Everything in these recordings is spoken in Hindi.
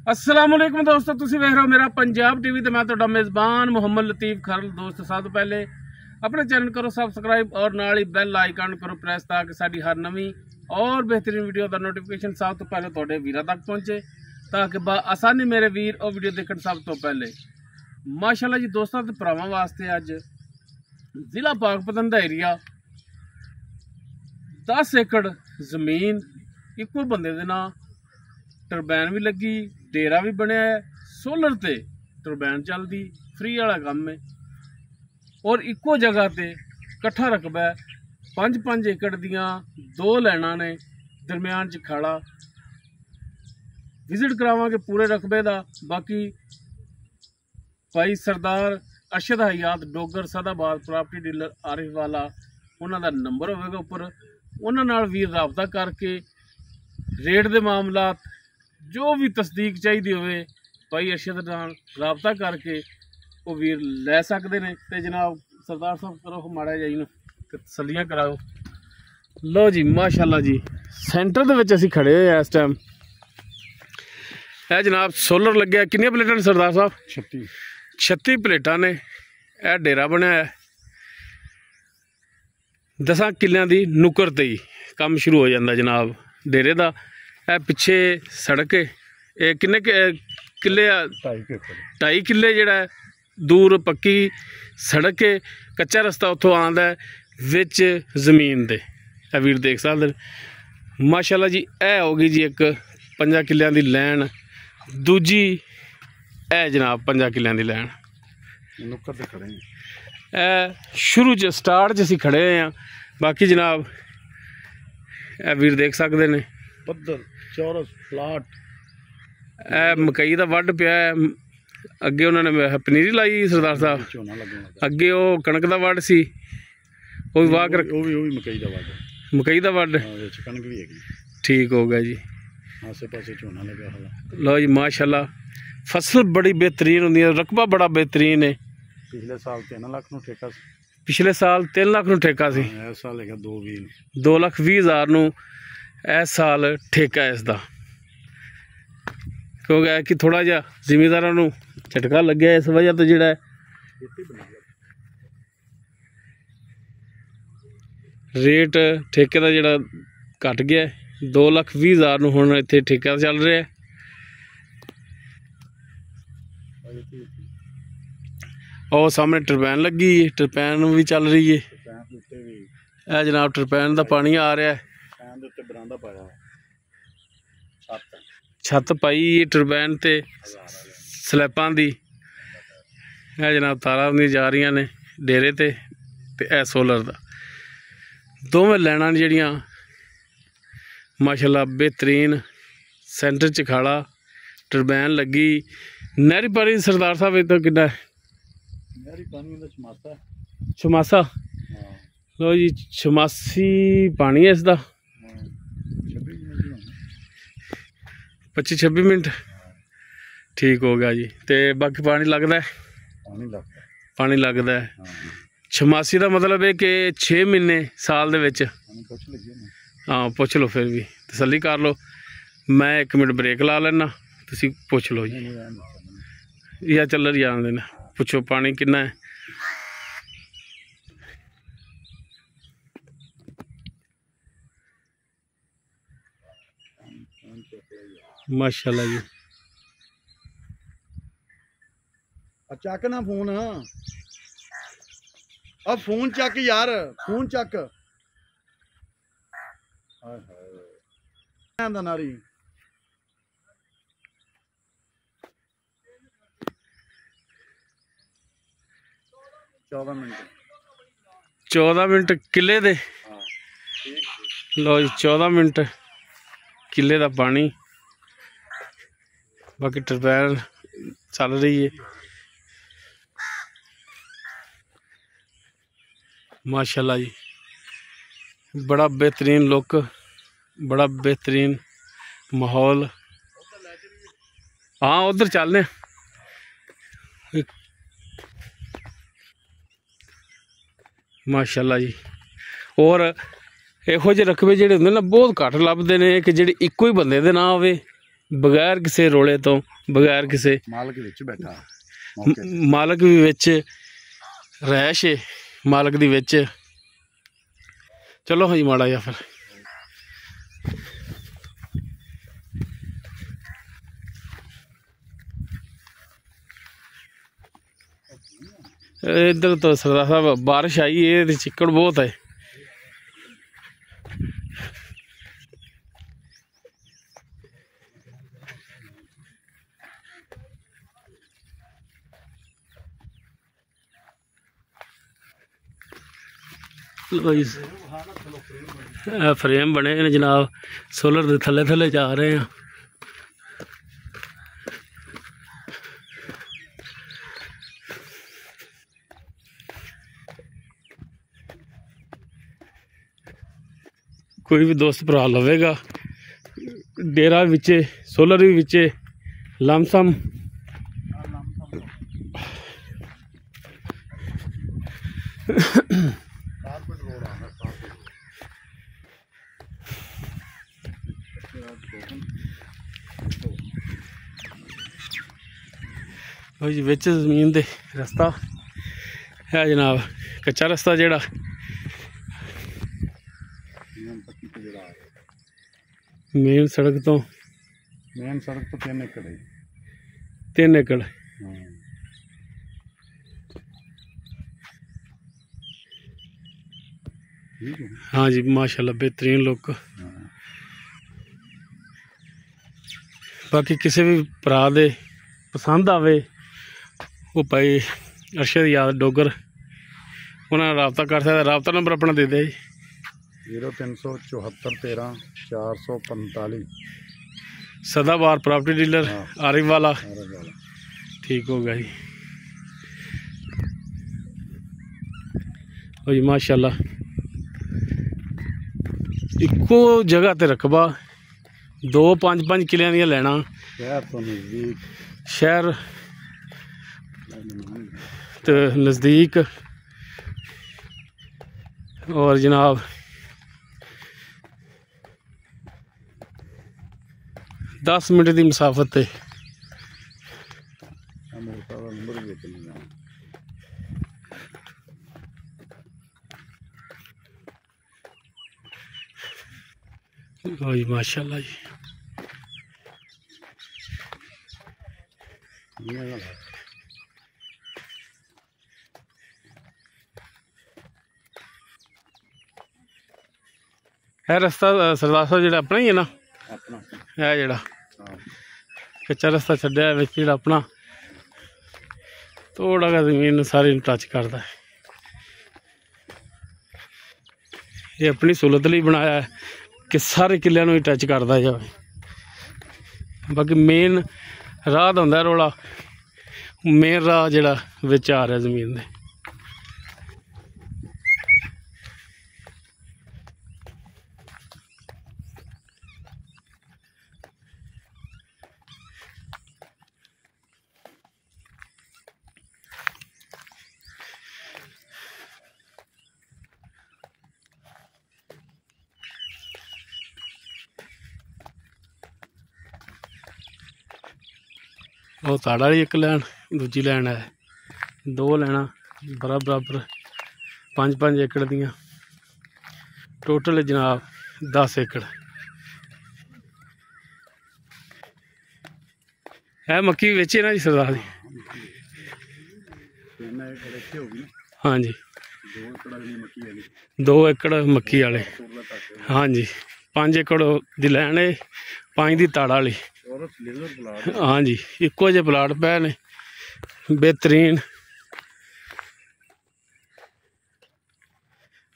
अस्सलामुअलैकुम दोस्तों, तुसी वेख रहे हो मेरा पंजाब टीवी तो मैं तुहाडा मेज़बान मुहम्मद लतीफ़ खरल। दोस्त सब तो पहले अपने चैनल करो सबसक्राइब और नाल ही बैल आइकन करो प्रेस ताकि साडी हर नवी और बेहतरीन वीडियो का नोटिफिकेशन सब तो पहले तुहाडे वीरां तक पहुंचे, ताकि आसानी मेरे वीर और वीडियो देखण सब तो पहले। माशाअल्लाह जी दोस्तों ते भरावां वास्ते अज जिला पाकपतन दा एरिया 10 एकड़ जमीन इक्को बंदे दे नां, टरबैन भी लगी, डेरा भी बनया है, सोलर ते टरबैन चलती, फ्री वाला काम है और इक्को जगह ते कट्ठा रकबा है। 5-5 एकड़ दियां 2 लाइनां ने, दरम्यान च खाड़ा। विजिट करावांगे पूरे रकबे दा। बाकी भाई सरदार अरशद हयात डोगर सदाबाद प्रॉपर्टी डीलर आरिफ वाला उन्हों का नंबर होगा उपर, उन्होंने नाल वीर राबता करके रेट के मामला जो भी तस्दीक चाहिए होवे भाई अरशद नाल राबता करके वो वीर लै सकते हैं। तो जनाब सरदार साहब करो माड़ा जी नूं तसल्लियां कराओ। लो जी माशाअल्लाह जी सेंटर दे विच असीं खड़े होए इस टाइम। यह जनाब सोलर लग्या, कितनी प्लेटां ने सरदार साहब? 36 प्लेटां ने। यह डेरा बनया है 10 किल्लियां दी नुक्कर ते ही काम शुरू हो जाता जनाब डेरे का। यह पिछे सड़क है, ये किन्ने किले? 2.5 किले जड़ा दूर पक्की सड़क है, कच्चा रस्ता उतों आंदा है, विच जमीन दे वीर देख सकते माशाअल्लाह जी। यह होगी जी एक 5 किलियां दी लैन, दूजी है जनाब 5 किलियां दी लैन। नुक्कर ते खड़े शुरू च स्टार्ट च असीं खड़े हैं। बाकी जनाब ए वीर देख सकते हैं पद्धर चौरस प्लाट। ए मकई का वड पिया है, अगे उन्होंने पनीरी लाई सरदार साहब, अगे वो कणक का वड सी, वो भी वाह कर मकई का वड ठीक हो गया जी। आसे पासे झोना लगा। लो जी माशाअल्लाह फसल बड़ी बेहतरीन होंदी है, रकबा बड़ा बेहतरीन है। पिछले साल 3 लाख नूं ठेका सी, पिछले साल 3 लाख नूं ठेका सी, इस साल है 2,20,000 नूं इस साल ठेका है इसका। क्योंकि कि थोड़ा जिहा जिमीदारां नूं झटका लग्या इस वजह तो जिहड़ा रेट ठेके का जिहड़ा घट गया 2,20,000 नूं हुण इत्थे ठेका चल रहा है। और सामने टरबैन लगी है, टरबैन भी चल रही है। यह जनाब टरबैन का पानी आ रहा है, छत पाई टरबैन ते स्लैपां दी। यह जनाब तारा जा रही ने डेरे ते ए सोलर का। दोवें लैना जड़ियाँ माशाअल्लाह बेहतरीन, सेंटर च खाड़ा, टरबैन लगी। नहरी पानी सरदार साहब इतना कितना है? छमासा। लो जी 86 पानी है इसका, 25-26 मिनट ठीक हो गया जी। तो बाकी पानी लगता है, पानी लगता है 86 का मतलब है कि 6 महीने साल दे विच। हाँ पुछ लो, फिर भी तसल्ली कर लो। मैं 1 मिनट ब्रेक ला लेना, तुसी पुछ लो जी। या चल रही आने देना, पुछो पानी कितना है। माशाअल्लाह जी। चक ना फोन, अब फोन चक यार, फोन चक नारी। चौदह मिनट किले दे। लो जी 14 मिनट किले का पानी। बाकी टरबैन चल रही है माशाअल्लाह जी। बड़ा बेहतरीन लुक, बड़ा बेहतरीन माहौल। हाँ उधर चलने माशाअल्लाह जी। और इहो ਜਿਹੇ रकबे ਜਿਹੜੇ ਹੁੰਦੇ ना बहुत घट ਲੱਭਦੇ ने कि ਜਿਹੜੇ ਇੱਕੋ ही बंदे ਦੇ ना होवे, बगैर किसी रोले तो, बगैर किसी मालक विच बैठा मालक भी विच रैश है, मालक दी विच। चलो जी माड़ा जा फिर इधर तो सरदार साहब बारिश आई है तो चिक्कड़ बहुत है। फ्रेम बने ने जनाब, सोलर के थले थले जा रहे हैं। कोई भी दोस्त भरा लवेगा, डेरा विचे सोलर भी विचे लमसम विच जमीन दे रस्ता है जनाब, कच्चा रस्ता जेड़ा मेन सड़क तो 3 एकड़ है। 3 एकड़ हाँ जी माशाल्लाह बेहतरीन लुक। बाकी किसी भी भरा दे पसंद आवे वो भाई अरशद याद डोगर उन्होंने रबता कर सकता। रबता नंबर अपना दे दे 0374 13 445 सदाबार प्रॉपर्टी डीलर आरिफ वाला। ठीक हो गया जी माशाल्लाह। इको जगह ते रकबा 2-5 किलियां दियां लैना शहर तो नज़दीक और जनाब 10 मिनट की मुसाफत है। जी माशाल्लाह जी है रस्ता सरदार साहब जो अपना ही है ना, है जड़ा कच्चा रस्ता छड्या जो अपना थोड़ा का जमीन सारी टच करता है। ये अपनी सहूलत लिए बनाया है कि सारे किलियां ही टच करता जाए। बाकी मेन राह होंदा रोला, मेन राह जड़ा विच आ रहा जमीन दे। वो ताड़ा ही एक लैन दूजी लैन है, 2 लैना बराबर 5-5 एकड़ दियाँ टोटल जनाब 10 एकड़ है। मक्की बेची ना जी सरदार जी? हाँ जी 2 एकड़ मक्की वाले। हाँ जी 5 एकड़ दी लैन है, 5 दी ताड़ा वाली। हाँ जी इको जे प्लाट पे ने बेहतरीन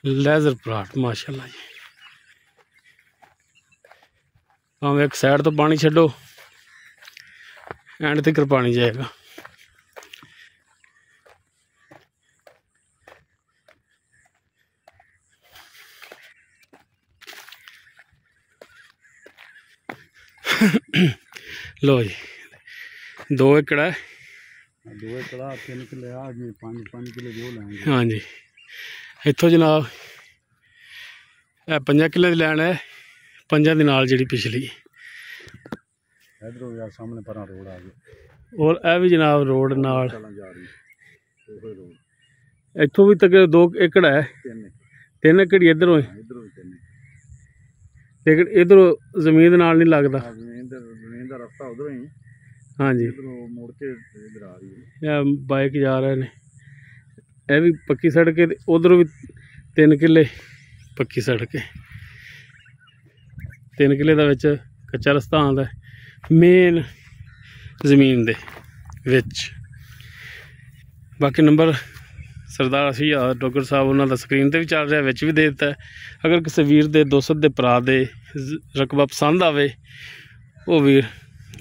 लेजर प्लाट माशाल्लाह जी। भावें एक साइड तो पानी छड्डो एंड तक पानी जाएगा। लो जी 2 एकड़ है। 2 एकड़ 3 किले आ गए, 5 किले जो लेंगे। हाँ जी इत्थों जनाब 5 किले की लैन है, 5 दी नाल जिहड़ी पिछली इधरों भी आ सामने पर रोड आ गया और ਇਹ ਵੀ ਜਨਾਬ ਰੋਡ ਨਾਲ चलन जा रही वो रोड ਇੱਥੋਂ ਵੀ ਤੱਕ 2 ਏਕੜ ਹੈ 3 3 ਏਕੜ ਹੀ ਇੱਧਰੋਂ ਹੈ इधरों भी 3 ਲੇਕਿਨ ਇੱਧਰੋਂ ਜ਼ਮੀਨ ਦੇ ਨਾਲ ਨਹੀਂ ਲੱਗਦਾ जमीन का रास्ता उधरों ही ਹਾਂਜੀ इधरों मुड़ के इधर आ रही है ਇਹ ਬਾਈਕ ਜਾ ਰਹੇ ਨੇ ਇਹ ਵੀ ਪੱਕੀ ਸੜਕ ਹੈ ਤੇ ਉਧਰੋਂ ਵੀ 3 ਕਿੱਲੇ ਪੱਕੀ ਸੜਕ ਹੈ 3 ਕਿੱਲੇ ਦਾ ਵਿੱਚ ਕੱਚਾ ਰਸਤਾ ਆਉਂਦਾ ਮੇਨ ਜ਼ਮੀਨ ਦੇ ਵਿੱਚ। ਬਾਕੀ ਨੰਬਰ ਸਰਦਾਰ ਅਸੀਂ ਡੋਗਰ ਸਾਹਿਬ ਉਹਨਾਂ ਦਾ ਸਕਰੀਨ ਤੇ ਵੀ ਚੱਲ ਰਿਹਾ, ਵਿੱਚ ਵੀ ਦੇ ਦਿੱਤਾ। ਅਗਰ ਕਿਸੇ ਵੀਰ ਦੇ ਦੋਸਤ ਦੇ ਭਰਾ ਦੇ ਰਕਬਾ ਪਸੰਦ ਆਵੇ ਉਹ ਵੀਰ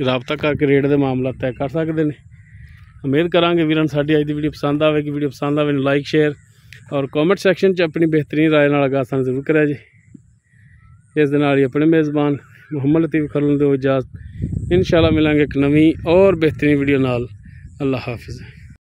ਰਾਬਤਾ ਕਰਕੇ ਰੇਟ ਦੇ ਮਾਮਲਾ ਤੈਅ ਕਰ ਸਕਦੇ ਨੇ। ਉਮੀਦ ਕਰਾਂਗੇ ਵੀਰਾਂ ਨੂੰ ਸਾਡੀ ਅੱਜ ਦੀ ਵੀਡੀਓ ਪਸੰਦ ਆਵੇਗੀ। ਵੀਡੀਓ ਪਸੰਦ ਆਵੇ ਨੂੰ ਲਾਈਕ ਸ਼ੇਅਰ ਔਰ ਕਮੈਂਟ ਸੈਕਸ਼ਨ 'ਚ ਆਪਣੀ ਬਿਹਤਰੀਨ ਰਾਏ ਨਾਲ ਆਗਾਹ ਸਾਨੂੰ ਜ਼ਰੂਰ ਕਰਿਆ ਜੀ। ਇਸ ਦੇ ਨਾਲ ਹੀ ਆਪਣੇ ਮੇਜ਼ਬਾਨ ਮੁਹੰਮਦ ਲਤੀਫ ਖਲਲ ਨੂੰ ਦਿਓ ਇਜਾਜ਼ਤ। इंशाल्लाह मिलेंगे एक नवी और बेहतरीन वीडियो नाल। अल्लाह हाफिज़।